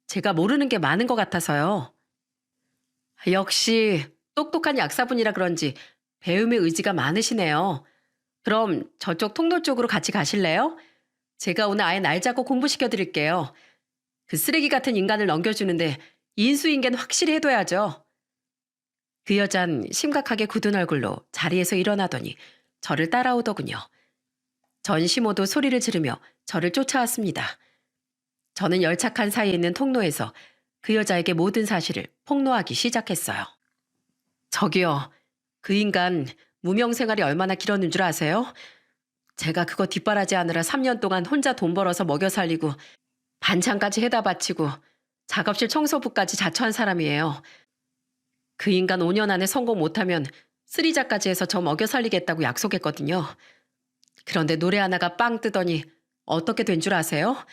제가 모르는 게 많은 것 같아서요. 역시 똑똑한 약사분이라 그런지 배움의 의지가 많으시네요. 그럼 저쪽 통로 쪽으로 같이 가실래요? 제가 오늘 아예 날 잡고 공부시켜 드릴게요. 그 쓰레기 같은 인간을 넘겨주는데 인수인계는 확실히 해둬야죠. 그 여잔 심각하게 굳은 얼굴로 자리에서 일어나더니 저를 따라오더군요. 전 시모도 소리를 지르며 저를 쫓아왔습니다. 저는 열착한 사이에 있는 통로에서 그 여자에게 모든 사실을 폭로하기 시작했어요. 저기요, 그 인간 무명 생활이 얼마나 길었는 줄 아세요? 제가 그거 뒷바라지하느라 3년 동안 혼자 돈 벌어서 먹여 살리고 반찬까지 해다 바치고 작업실 청소부까지 자처한 사람이에요. 그 인간 5년 안에 성공 못하면 쓰리자까지 해서 저 먹여 살리겠다고 약속했거든요. 그런데 노래 하나가 빵 뜨더니 어떻게 된 줄 아세요?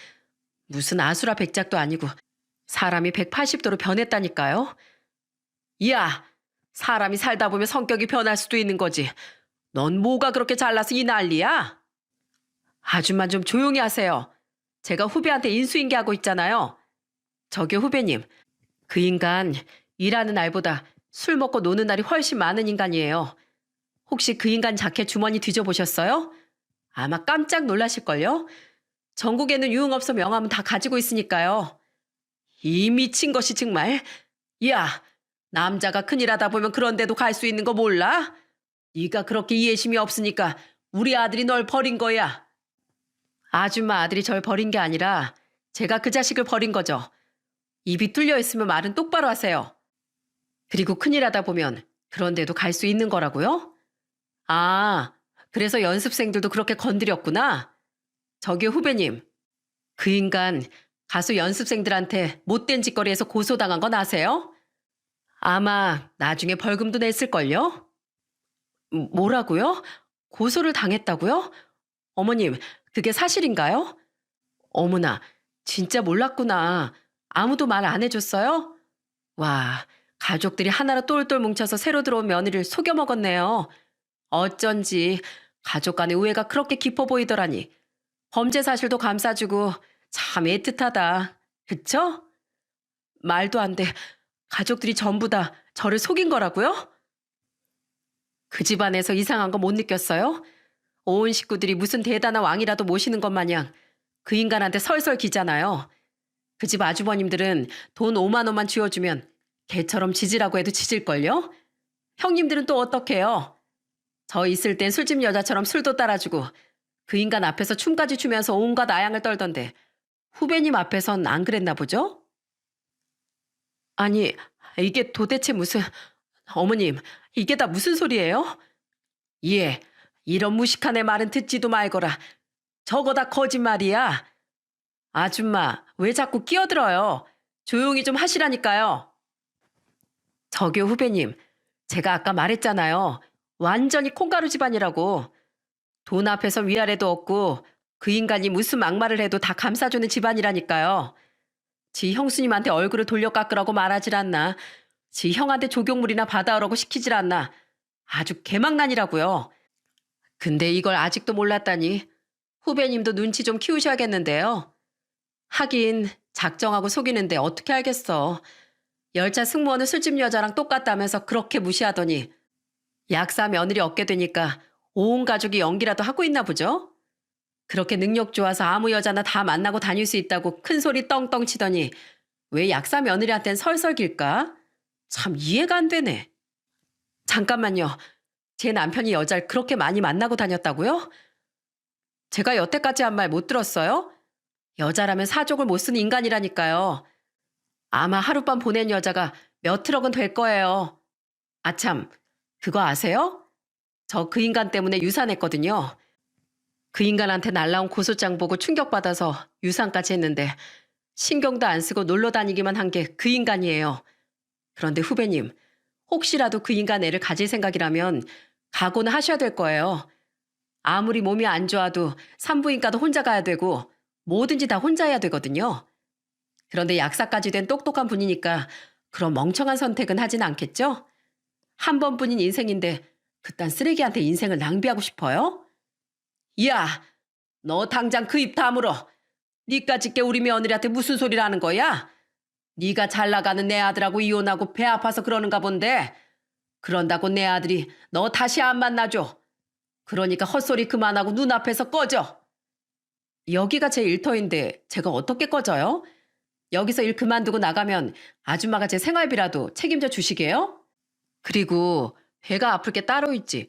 무슨 아수라 백작도 아니고 사람이 180도로 변했다니까요. 이야, 사람이 살다 보면 성격이 변할 수도 있는 거지. 넌 뭐가 그렇게 잘나서 이 난리야? 아줌마 좀 조용히 하세요. 제가 후배한테 인수인계하고 있잖아요. 저기 후배님, 그 인간 일하는 날보다 술 먹고 노는 날이 훨씬 많은 인간이에요. 혹시 그 인간 자켓 주머니 뒤져보셨어요? 아마 깜짝 놀라실걸요? 전국에는 유흥업소 명함은 다 가지고 있으니까요. 이 미친 것이 정말. 야, 남자가 큰일 하다 보면 그런 데도 갈 수 있는 거 몰라? 네가 그렇게 이해심이 없으니까 우리 아들이 널 버린 거야. 아줌마 아들이 절 버린 게 아니라 제가 그 자식을 버린 거죠. 입이 뚫려 있으면 말은 똑바로 하세요. 그리고 큰일 하다 보면 그런 데도 갈 수 있는 거라고요? 아, 그래서 연습생들도 그렇게 건드렸구나. 저기 후배님, 그 인간 가수 연습생들한테 못된 짓거리에서 고소당한 건 아세요? 아마 나중에 벌금도 냈을걸요? 뭐라고요? 고소를 당했다고요? 어머님, 그게 사실인가요? 어머나, 진짜 몰랐구나. 아무도 말 안 해줬어요? 와, 가족들이 하나로 똘똘 뭉쳐서 새로 들어온 며느리를 속여 먹었네요. 어쩐지 가족 간의 우애가 그렇게 깊어 보이더라니. 범죄 사실도 감싸주고 참 애틋하다. 그쵸? 말도 안 돼. 가족들이 전부 다 저를 속인 거라고요? 그 집안에서 이상한 거 못 느꼈어요? 온 식구들이 무슨 대단한 왕이라도 모시는 것 마냥 그 인간한테 설설 기잖아요. 그 집 아주버님들은 돈 5만 원만 쥐어주면 개처럼 지지라고 해도 지질걸요? 형님들은 또 어떡해요? 저 있을 땐 술집 여자처럼 술도 따라주고 그 인간 앞에서 춤까지 추면서 온갖 아양을 떨던데 후배님 앞에선 안 그랬나 보죠? 아니, 이게 도대체 무슨... 어머님, 이게 다 무슨 소리예요? 예, 이런 무식한 애 말은 듣지도 말거라. 저거 다 거짓말이야. 아줌마, 왜 자꾸 끼어들어요? 조용히 좀 하시라니까요. 저기 후배님, 제가 아까 말했잖아요. 완전히 콩가루 집안이라고. 돈 앞에서 위아래도 없고 그 인간이 무슨 막말을 해도 다 감싸주는 집안이라니까요. 지 형수님한테 얼굴을 돌려 깎으라고 말하질 않나. 지 형한테 조경물이나 받아오라고 시키질 않나. 아주 개망난이라고요. 근데 이걸 아직도 몰랐다니 후배님도 눈치 좀 키우셔야겠는데요. 하긴 작정하고 속이는데 어떻게 알겠어. 열차 승무원은 술집 여자랑 똑같다면서 그렇게 무시하더니 약사 며느리 얻게 되니까 온 가족이 연기라도 하고 있나 보죠? 그렇게 능력 좋아서 아무 여자나 다 만나고 다닐 수 있다고 큰 소리 떵떵 치더니 왜 약사 며느리한텐 설설길까? 참 이해가 안 되네. 잠깐만요. 제 남편이 여자를 그렇게 많이 만나고 다녔다고요? 제가 여태까지 한 말 못 들었어요? 여자라면 사족을 못 쓰는 인간이라니까요. 아마 하룻밤 보낸 여자가 몇 트럭은 될 거예요. 아참, 그거 아세요? 저 그 인간 때문에 유산했거든요. 그 인간한테 날라온 고소장 보고 충격받아서 유산까지 했는데 신경도 안 쓰고 놀러 다니기만 한 게 그 인간이에요. 그런데 후배님, 혹시라도 그 인간 애를 가질 생각이라면 각오는 하셔야 될 거예요. 아무리 몸이 안 좋아도 산부인과도 혼자 가야 되고 뭐든지 다 혼자 해야 되거든요. 그런데 약사까지 된 똑똑한 분이니까 그런 멍청한 선택은 하진 않겠죠? 한 번뿐인 인생인데 그딴 쓰레기한테 인생을 낭비하고 싶어요? 야, 너 당장 그 입 다물어. 니까짓 게 우리 며느리한테 무슨 소리를 하는 거야? 네가 잘 나가는 내 아들하고 이혼하고 배 아파서 그러는가 본데 그런다고 내 아들이 너 다시 안 만나줘. 그러니까 헛소리 그만하고 눈앞에서 꺼져. 여기가 제 일터인데 제가 어떻게 꺼져요? 여기서 일 그만두고 나가면 아줌마가 제 생활비라도 책임져 주시게요? 그리고 배가 아플 게 따로 있지.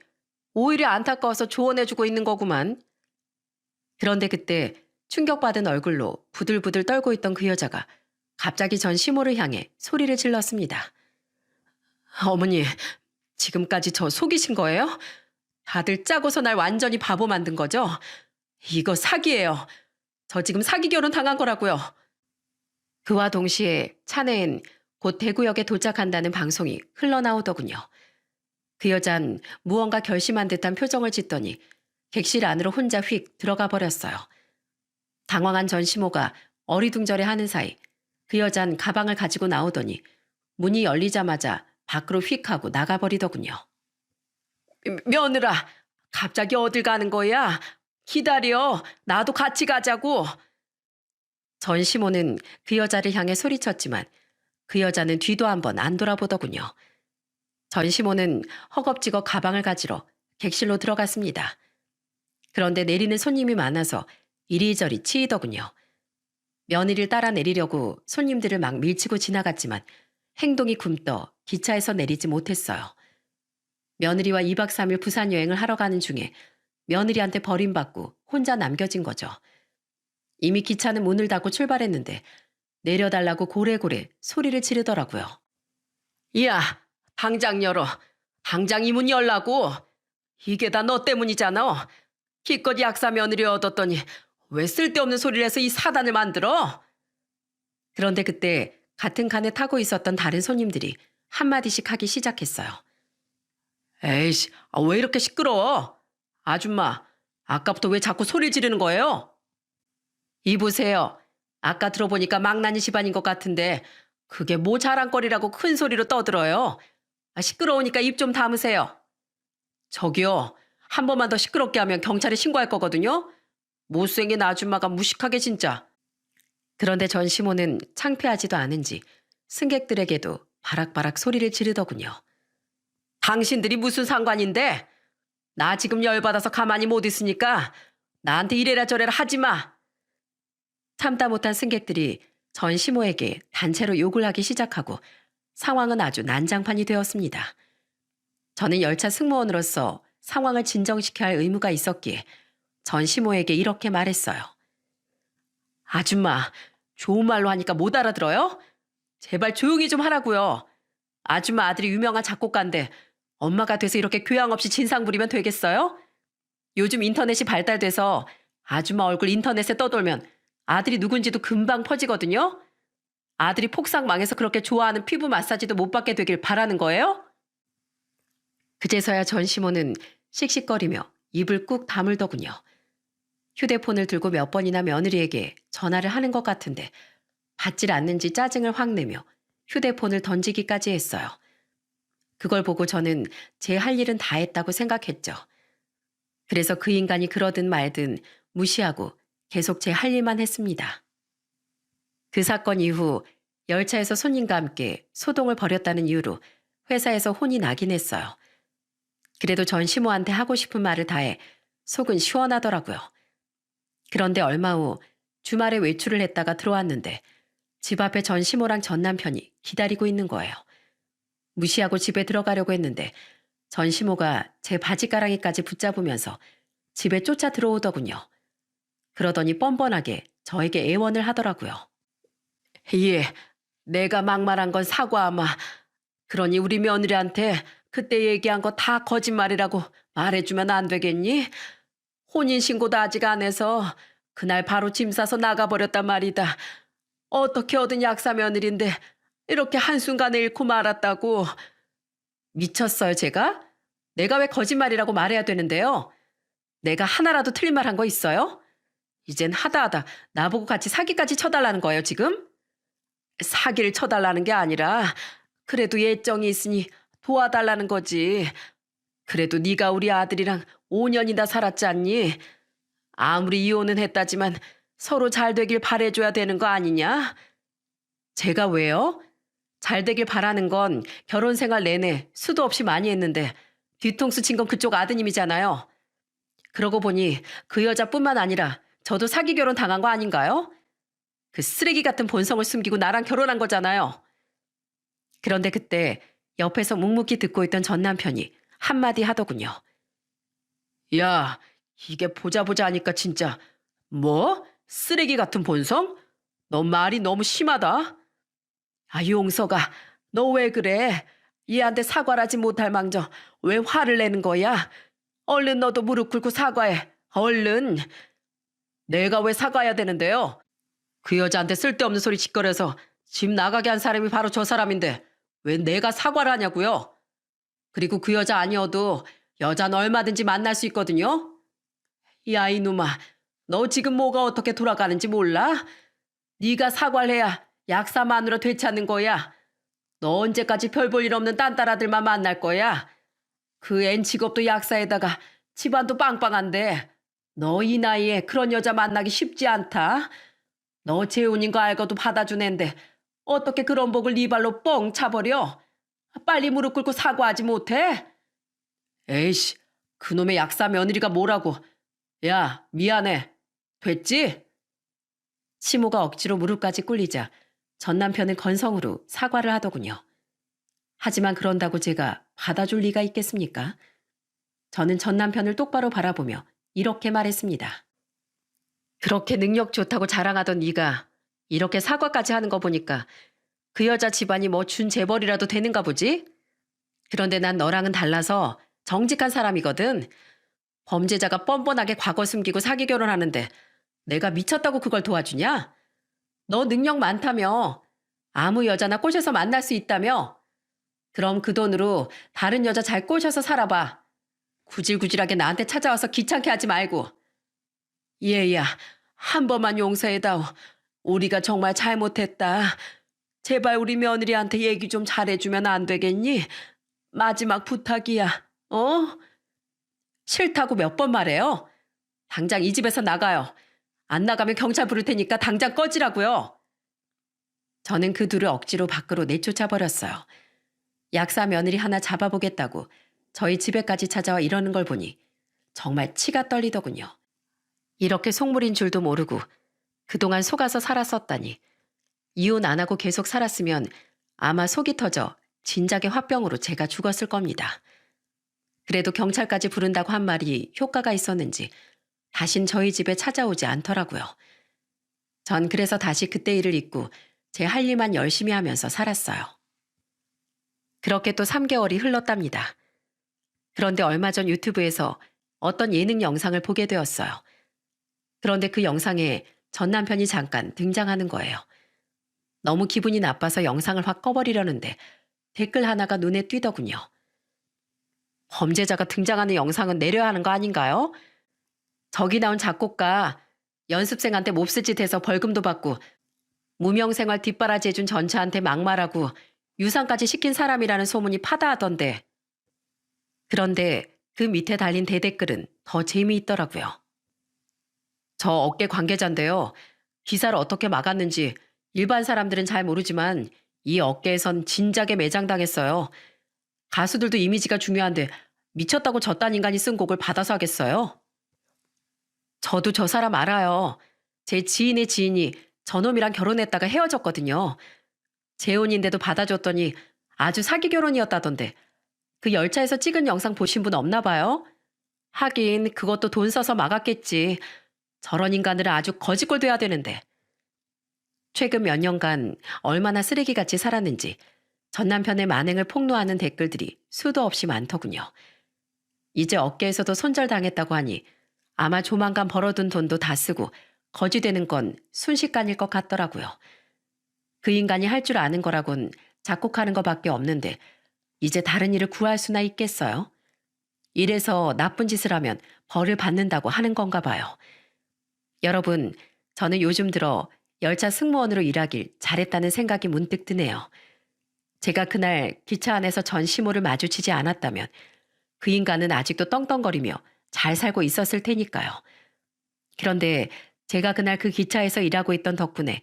오히려 안타까워서 조언해주고 있는 거구만. 그런데 그때 충격받은 얼굴로 부들부들 떨고 있던 그 여자가 갑자기 전 시모를 향해 소리를 질렀습니다. 어머니, 지금까지 저 속이신 거예요? 다들 짜고서 날 완전히 바보 만든 거죠? 이거 사기예요. 저 지금 사기 결혼 당한 거라고요. 그와 동시에 차내엔 곧 대구역에 도착한다는 방송이 흘러나오더군요. 그 여잔 무언가 결심한 듯한 표정을 짓더니 객실 안으로 혼자 휙 들어가 버렸어요. 당황한 전시모가 어리둥절해하는 사이 그 여잔 가방을 가지고 나오더니 문이 열리자마자 밖으로 휙 하고 나가버리더군요. 며느라, 갑자기 어딜 가는 거야? 기다려. 나도 같이 가자고. 전시모는 그 여자를 향해 소리쳤지만 그 여자는 뒤도 한번 안 돌아보더군요. 전시모는 허겁지겁 가방을 가지러 객실로 들어갔습니다. 그런데 내리는 손님이 많아서 이리저리 치이더군요. 며느리를 따라 내리려고 손님들을 막 밀치고 지나갔지만 행동이 굼떠 기차에서 내리지 못했어요. 며느리와 2박 3일 부산 여행을 하러 가는 중에 며느리한테 버림받고 혼자 남겨진 거죠. 이미 기차는 문을 닫고 출발했는데 내려달라고 고래고래 소리를 지르더라고요. 야, 당장 열어. 당장 이 문 열라고. 이게 다 너 때문이잖아. 기껏 약사 며느리 얻었더니 왜 쓸데없는 소리를 해서 이 사단을 만들어? 그런데 그때 같은 칸에 타고 있었던 다른 손님들이 한마디씩 하기 시작했어요. 에이씨, 왜 이렇게 시끄러워? 아줌마, 아까부터 왜 자꾸 소리를 지르는 거예요? 이보세요. 아까 들어보니까 망나니 집안인 것 같은데 그게 뭐 자랑거리라고 큰 소리로 떠들어요. 시끄러우니까 입 좀 다무세요. 저기요. 한 번만 더 시끄럽게 하면 경찰에 신고할 거거든요. 못생긴 아줌마가 무식하게 진짜. 그런데 전시모는 창피하지도 않은지 승객들에게도 바락바락 소리를 지르더군요. 당신들이 무슨 상관인데? 나 지금 열받아서 가만히 못 있으니까 나한테 이래라 저래라 하지 마. 참다 못한 승객들이 전시모에게 단체로 욕을 하기 시작하고 상황은 아주 난장판이 되었습니다. 저는 열차 승무원으로서 상황을 진정시켜야 할 의무가 있었기에 전시모에게 이렇게 말했어요. 아줌마, 좋은 말로 하니까 못 알아들어요? 제발 조용히 좀 하라고요. 아줌마 아들이 유명한 작곡가인데 엄마가 돼서 이렇게 교양 없이 진상 부리면 되겠어요? 요즘 인터넷이 발달돼서 아줌마 얼굴 인터넷에 떠돌면 아들이 누군지도 금방 퍼지거든요. 아들이 폭삭 망해서 그렇게 좋아하는 피부 마사지도 못 받게 되길 바라는 거예요? 그제서야 전시모는 씩씩거리며 입을 꾹 다물더군요. 휴대폰을 들고 몇 번이나 며느리에게 전화를 하는 것 같은데 받질 않는지 짜증을 확 내며 휴대폰을 던지기까지 했어요. 그걸 보고 저는 제 할 일은 다 했다고 생각했죠. 그래서 그 인간이 그러든 말든 무시하고 계속 제 할 일만 했습니다. 그 사건 이후 열차에서 손님과 함께 소동을 벌였다는 이유로 회사에서 혼이 나긴 했어요. 그래도 전 시모한테 하고 싶은 말을 다해 속은 시원하더라고요. 그런데 얼마 후 주말에 외출을 했다가 들어왔는데 집 앞에 전 시모랑 전 남편이 기다리고 있는 거예요. 무시하고 집에 들어가려고 했는데 전 시모가 제 바지가랑이까지 붙잡으면서 집에 쫓아 들어오더군요. 그러더니 뻔뻔하게 저에게 애원을 하더라고요. 예, 내가 막말한 건 사과하마. 그러니 우리 며느리한테 그때 얘기한 거 다 거짓말이라고 말해주면 안 되겠니? 혼인신고도 아직 안 해서 그날 바로 짐 싸서 나가버렸단 말이다. 어떻게 얻은 약사 며느리인데 이렇게 한순간에 잃고 말았다고. 미쳤어요, 제가? 내가 왜 거짓말이라고 말해야 되는데요? 내가 하나라도 틀린 말 한 거 있어요? 이젠 하다하다 나보고 같이 사기까지 쳐달라는 거예요, 지금? 사기를 쳐달라는 게 아니라 그래도 예정이 있으니 도와달라는 거지. 그래도 네가 우리 아들이랑 5년이나 살았지 않니? 아무리 이혼은 했다지만 서로 잘 되길 바래줘야 되는 거 아니냐? 제가 왜요? 잘 되길 바라는 건 결혼 생활 내내 수도 없이 많이 했는데 뒤통수 친 건 그쪽 아드님이잖아요. 그러고 보니 그 여자뿐만 아니라 저도 사기 결혼 당한 거 아닌가요? 그 쓰레기 같은 본성을 숨기고 나랑 결혼한 거잖아요. 그런데 그때 옆에서 묵묵히 듣고 있던 전 남편이 한마디 하더군요. 야, 이게 보자 하니까 진짜 뭐? 쓰레기 같은 본성? 너 말이 너무 심하다. 아, 용서가, 너 왜 그래? 얘한테 사과를 하지 못할 망정 왜 화를 내는 거야? 얼른 너도 무릎 꿇고 사과해. 얼른. 내가 왜 사과해야 되는데요? 그 여자한테 쓸데없는 소리 짓거려서 집 나가게 한 사람이 바로 저 사람인데 왜 내가 사과를 하냐고요? 그리고 그 여자 아니어도 여자는 얼마든지 만날 수 있거든요. 야, 이놈아, 너 지금 뭐가 어떻게 돌아가는지 몰라? 네가 사과를 해야 약사 마누라 되찾는 거야. 너 언제까지 별 볼 일 없는 딴따라들만 만날 거야? 그 앤 직업도 약사에다가 집안도 빵빵한데 너 이 나이에 그런 여자 만나기 쉽지 않다. 너 재혼인 거 알고도 받아준 앤데 어떻게 그런 복을 네 발로 뻥 차버려? 빨리 무릎 꿇고 사과하지 못해? 에이씨, 그놈의 약사 며느리가 뭐라고. 야, 미안해. 됐지? 시모가 억지로 무릎까지 꿇리자 전 남편은 건성으로 사과를 하더군요. 하지만 그런다고 제가 받아줄 리가 있겠습니까? 저는 전 남편을 똑바로 바라보며 이렇게 말했습니다. 그렇게 능력 좋다고 자랑하던 네가 이렇게 사과까지 하는 거 보니까 그 여자 집안이 뭐 준 재벌이라도 되는가 보지? 그런데 난 너랑은 달라서 정직한 사람이거든. 범죄자가 뻔뻔하게 과거 숨기고 사기 결혼하는데 내가 미쳤다고 그걸 도와주냐? 너 능력 많다며. 아무 여자나 꼬셔서 만날 수 있다며. 그럼 그 돈으로 다른 여자 잘 꼬셔서 살아봐. 구질구질하게 나한테 찾아와서 귀찮게 하지 말고. 얘야, 한 번만 용서해다오. 우리가 정말 잘못했다. 제발 우리 며느리한테 얘기 좀 잘해주면 안 되겠니? 마지막 부탁이야. 어? 싫다고 몇 번 말해요? 당장 이 집에서 나가요. 안 나가면 경찰 부를 테니까 당장 꺼지라고요. 저는 그 둘을 억지로 밖으로 내쫓아 버렸어요. 약사 며느리 하나 잡아보겠다고 저희 집에까지 찾아와 이러는 걸 보니 정말 치가 떨리더군요. 이렇게 속물인 줄도 모르고 그동안 속아서 살았었다니. 이혼 안 하고 계속 살았으면 아마 속이 터져 진작에 화병으로 제가 죽었을 겁니다. 그래도 경찰까지 부른다고 한 말이 효과가 있었는지 다신 저희 집에 찾아오지 않더라고요. 전 그래서 다시 그때 일을 잊고 제 할 일만 열심히 하면서 살았어요. 그렇게 또 3개월이 흘렀답니다. 그런데 얼마 전 유튜브에서 어떤 예능 영상을 보게 되었어요. 그런데 그 영상에 전 남편이 잠깐 등장하는 거예요. 너무 기분이 나빠서 영상을 확 꺼버리려는데 댓글 하나가 눈에 띄더군요. 범죄자가 등장하는 영상은 내려야 하는 거 아닌가요? 저기 나온 작곡가 연습생한테 몹쓸 짓 해서 벌금도 받고 무명생활 뒷바라지 해준 전처한테 막말하고 유상까지 시킨 사람이라는 소문이 파다하던데. 그런데 그 밑에 달린 대댓글은 더 재미있더라고요. 저 업계 관계자인데요. 기사를 어떻게 막았는지 일반 사람들은 잘 모르지만 이 업계에선 진작에 매장당했어요. 가수들도 이미지가 중요한데 미쳤다고 저딴 인간이 쓴 곡을 받아서 하겠어요? 저도 저 사람 알아요. 제 지인의 지인이 저놈이랑 결혼했다가 헤어졌거든요. 재혼인데도 받아줬더니 아주 사기 결혼이었다던데. 그 열차에서 찍은 영상 보신 분 없나 봐요? 하긴 그것도 돈 써서 막았겠지. 저런 인간들은 아주 거지꼴 돼야 되는데. 최근 몇 년간 얼마나 쓰레기같이 살았는지 전 남편의 만행을 폭로하는 댓글들이 수도 없이 많더군요. 이제 업계에서도 손절당했다고 하니 아마 조만간 벌어둔 돈도 다 쓰고 거지 되는 건 순식간일 것 같더라고요. 그 인간이 할 줄 아는 거라곤 작곡하는 거밖에 없는데 이제 다른 일을 구할 수나 있겠어요? 이래서 나쁜 짓을 하면 벌을 받는다고 하는 건가 봐요. 여러분, 저는 요즘 들어 열차 승무원으로 일하길 잘했다는 생각이 문득 드네요. 제가 그날 기차 안에서 전 시모를 마주치지 않았다면 그 인간은 아직도 떵떵거리며 잘 살고 있었을 테니까요. 그런데 제가 그날 그 기차에서 일하고 있던 덕분에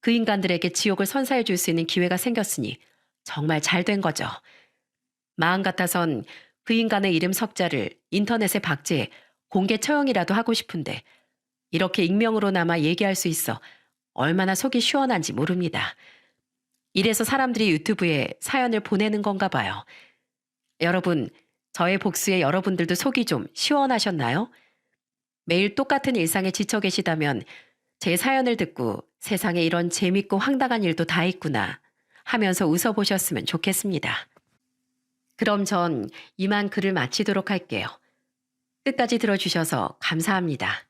그 인간들에게 지옥을 선사해 줄 수 있는 기회가 생겼으니 정말 잘 된 거죠. 마음 같아선 그 인간의 이름 석자를 인터넷에 박제해 공개 처형이라도 하고 싶은데 이렇게 익명으로나마 얘기할 수 있어 얼마나 속이 시원한지 모릅니다. 이래서 사람들이 유튜브에 사연을 보내는 건가 봐요. 여러분, 저의 복수에 여러분들도 속이 좀 시원하셨나요? 매일 똑같은 일상에 지쳐 계시다면 제 사연을 듣고 세상에 이런 재밌고 황당한 일도 다 있구나 하면서 웃어보셨으면 좋겠습니다. 그럼 전 이만 글을 마치도록 할게요. 끝까지 들어주셔서 감사합니다.